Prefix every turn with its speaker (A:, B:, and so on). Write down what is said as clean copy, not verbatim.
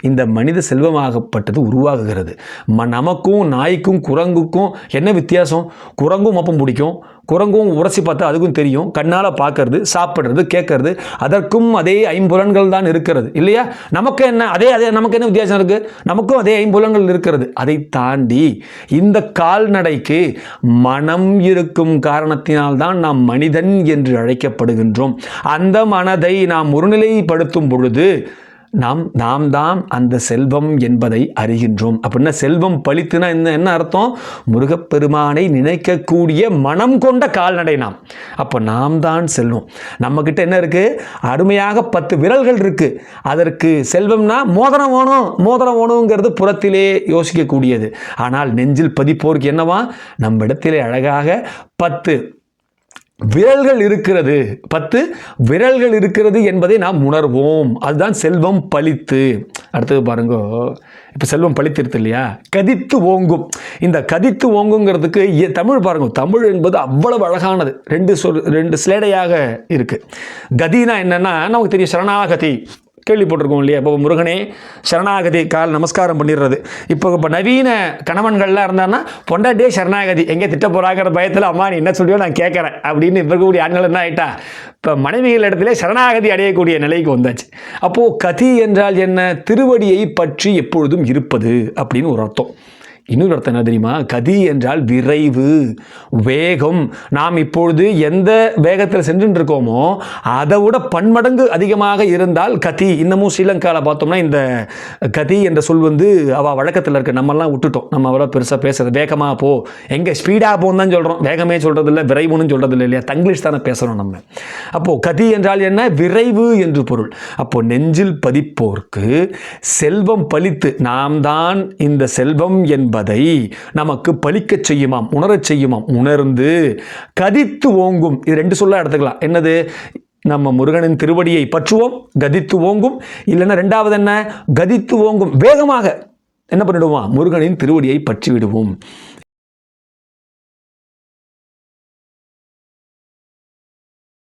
A: இந்த மனித செல்வமாகப்பட்டது உருவாகுகிறது. நமக்கும் நாய்க்கும் குரங்குக்கும் என்ன வித்தியாசம்? குரங்கும் மப்பம் பிடிக்கும், குரங்கும் உரசி பார்த்தா அதுக்கும் தெரியும், கண்ணால் பார்க்கறது, சாப்பிட்றது, கேட்கறது, அதற்கும் அதே ஐம்புலன்கள் தான் இருக்கிறது இல்லையா? நமக்கு என்ன நமக்கு என்ன வித்தியாசம் இருக்குது? நமக்கும் அதே ஐம்புலன்கள் இருக்கிறது. அதை தாண்டி இந்த கால்நடைக்கு மனம் இருக்கும் காரணத்தினால்தான் நாம் மனிதன் என்று அழைக்கப்படுகின்றோம். அந்த மனதை நாம் ஒருநிலைப்படுத்தும் பொழுது நாம் தான் அந்த செல்வம் என்பதை அறிகின்றோம். அப்படின்னா செல்வம் பழித்துனா என்ன அர்த்தம்? முருகப்பெருமானை நினைக்கக்கூடிய மனம் கொண்ட கால்நடை நாம். அப்போ நாம் தான் செல்வம். நம்மக்கிட்ட என்ன இருக்குது? அருமையாக 10 விரல்கள் இருக்குது. அதற்கு செல்வம்னா மோதிரம் வேணுங்கிறது புறத்திலே யோசிக்கக்கூடியது. ஆனால் நெஞ்சில் பதிப்போருக்கு என்னவா? நம்ம இடத்திலே அழகாக 10 விரல்கள் இருக்கிறது, 10 விரல்கள் இருக்கிறது என்பதை நாம் உணர்வோம். அதுதான் செல்வம் பழித்து. அடுத்தது பாருங்க, இப்போ செல்வம் பழித்திருத்து இல்லையா? கதித்து ஓங்கும். இந்த கதித்து ஓங்குங்கிறதுக்கு தமிழ் பாருங்க, தமிழ் என்பது அவ்வளவு அழகானது. 2 ஸ்லேடையாக இருக்கு. கதினா என்னன்னா நமக்கு தெரியும், சரணாகதி கேள்விப்பட்டிருக்கோம் இல்லையா? இப்போ முருகனே சரணாகதி, கால் நமஸ்காரம் பண்ணிடுறது. இப்போ நவீன கணவன்கள்லாம் இருந்தாங்கன்னா பொண்டாட்டியே சரணாகதி, எங்கே திட்ட போகிறாங்கிற பயத்தில் அம்மா நீ என்ன சொல்லியோ நான் கேட்குறேன் அப்படின்னு இருக்கக்கூடிய ஆண்கள் என்ன ஆகிட்டா இப்போ மனைவிகள் இடத்துல சரணாகதி அடையக்கூடிய நிலைக்கு வந்தாச்சு. அப்போது கதி என்றால் என்ன? திருவடியை பற்றி எப்பொழுதும் இருப்பது அப்படின்னு ஒரு அர்த்தம். இன்னொரு அர்த்தம் என்ன தெரியுமா? கதி என்றால் விரைவு, வேகம். நாம் இப்பொழுது எந்த வேகத்தில் சென்று இருக்கோமோ அதை விட பன்மடங்கு அதிகமாக இருந்தால் கதி. இன்னமும் ஸ்ரீலங்காவில் பார்த்தோம்னா இந்த கதி என்ற சொல் அவள் வழக்கத்தில் இருக்க. நம்மெல்லாம் விட்டுட்டோம், நம்ம அவ்வளோ பெருசாக பேசுகிறது. வேகமாக போ, எங்கே ஸ்பீடாக போன்னு தான் சொல்கிறோம், வேகமே சொல்கிறது இல்லை, விரைவுன்னு சொல்கிறது இல்லை இல்லையா? தங்கிலீஷ் தானே பேசுகிறோம் நம்ம. அப்போது கதி என்றால் என்ன? விரைவு என்று பொருள். அப்போது நெஞ்சில் பதிப்போர்க்கு செல்வம் பழித்து, நாம் தான் இந்த செல்வம் என்பதை நமக்கு பலிக்கச் செய்யுமாம், உணரச் செய்யுமாம். உணர்ந்து கதித்து ஓங்கும். இது 2 சொல்ல எடுத்துக்கலாம். என்னது? நம்ம முருகனின் திருவடியை பற்றுவோம், கதித்து ஓங்கும். இல்லைன்னா 2வது என்ன? கதித்து ஓங்கும், வேகமாக என்ன பண்ணிடுவோம்? முருகனின் திருவடியை பற்றி விடுவோம்.